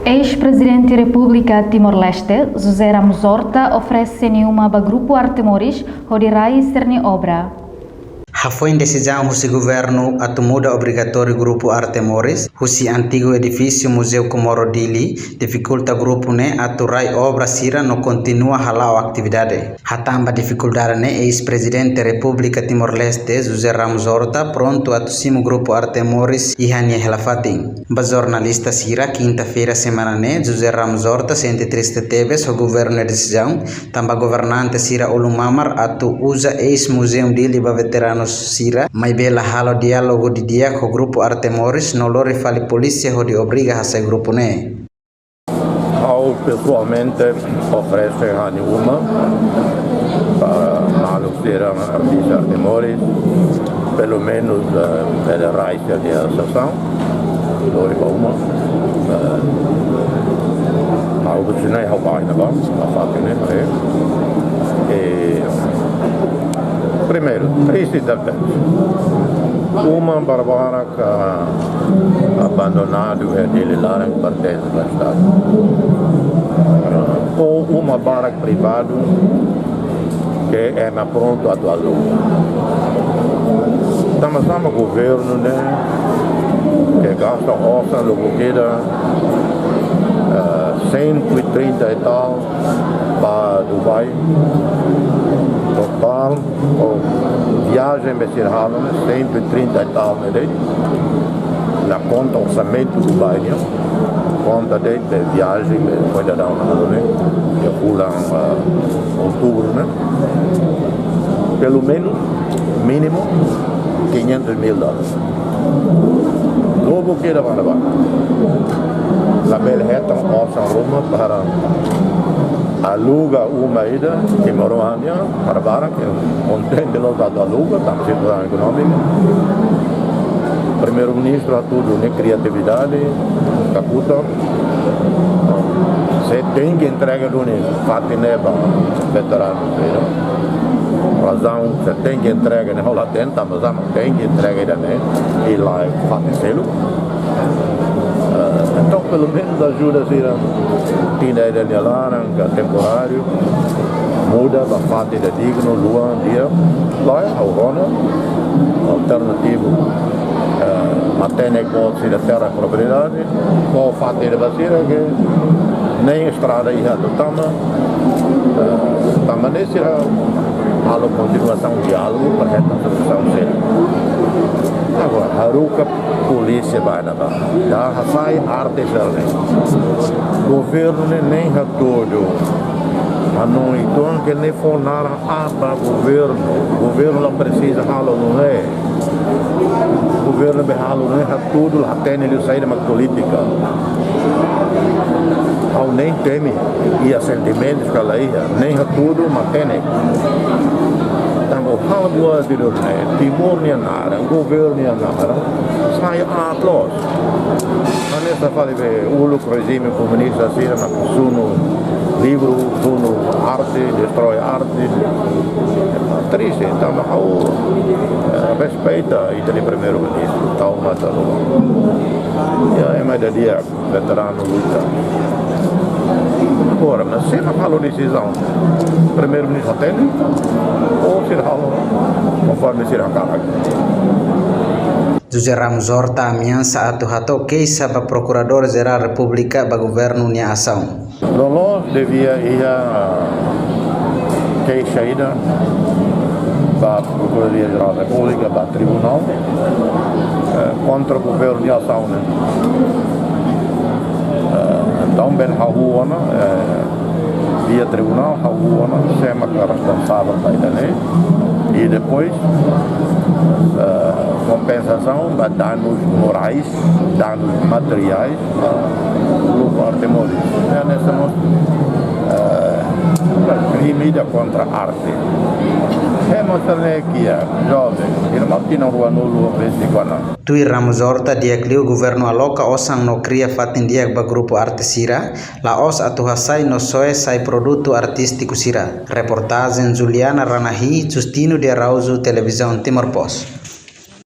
Ex-presidente da República Timor-Leste, José Ramos Horta, oferece uma para grupo Artemoris, Hodirai Serni Obra. Foi decisão do governo a muda obrigatório grupo Artemoris, o antigo edifício Museu Comoro Dili, dificulta grupo né aturai obra sira não continua halau atividade. Hatamba dificuldade né ex-presidente da República Timor-Leste, José Ramos Horta, pronto a tussimo grupo Artemoris e hanya helafatin. Ba jornalista sira quinta-feira semana né José Ramos Horta sente triste teves o governo decisão, tamba governante sira Olumamar atu usa ex-museu Dili ba veteranos sira, mas bela halo diálogo de dia com o grupo Artemoris, não lori fale polícia onde obriga a esse grupo né. Eu pessoalmente ofereço a nenhuma para anunciar a artista Artemoris, pelo menos pela raíça de associação, lori para uma. Algo que não é roubar ainda bom, a fato né, primeiro, triste idade. Uma barbara que abandonado é dele lá em pertence do Estado. Ou uma barra privada que é pronto a tua luta. Estamos no governo, né, que gasta orçamento logo que 130 e tal para Dubai. Total, viagem mesirrada, 130 e tal, na conta orçamento do bairro, conta de viagem, foi da né, que pula em outubro, né? Pelo menos, mínimo, $500 mil. Logo que era para a Belreta, Roma, para aluga uma ida que Morônia para Bara, que contente nós da aluga, estamos em situação econômica. Primeiro-ministro a tudo, né, criatividade, caputa. Você tem que entregar do nível, Fatineba, veterano, razão, você tem que entregar, né, lá dentro, mas tem que entregar também, e lá é Faticelo. Então, pelo menos ajuda a ser tinha ideia de laranja, temporário, muda, a fase de digno, lua, dia, lá é aurora, alternativo, mantém negócio da terra propriedade, com a fase de vacina que nem estrada ia do tama nesse a continuação de diálogo para a solução séria. Agora, Haruka polícia vai na barra, já sai artesanal. Governo nem é todo, mas não então que nem for nada para governo não precisa halo não é, governo behalo não é tudo lá tem ele sair da política, ao nem teme e a sentimentos que ela ia, nem é tudo mas tem. Hal buat di dunia, timur ni nara, governo ni nara, saya aplaus. Karena safari be ulu regime comunista sih, nak suno livro, suno arte, destrói arte, triste. Então, ao respeita e tem primeiro-ministro, tal matalo. É mais da dia veterano luta. Agora, mas se não falou decisão, primeiro-ministro tem ou se não, conforme se não carrega. José Ramos Horta ameaça atu queixa para Procurador-Geral da República para governo Nia Ação. Nós devia ir a queixa ida para a Procuradoria-Geral da República, para o Tribunal, contra o governo Nia Ação. Então, bem Hahuana, via tribunal, Hahuana, chama que é responsável da Idané, e depois compensação para danos morais, danos materiais ao grupo Artemoris. Nessa crime contra a arte. É mostrando que jovem, que não tem na rua nulo, Tui Ramos Horta diakliu governo aloka osang no cria fatindiak ba grupo arte sira, la os atuhasai no soe sai produto artístico sira. Reportagem Juliana Ranahi, Justino de Arauzo, Televisão Timor Post.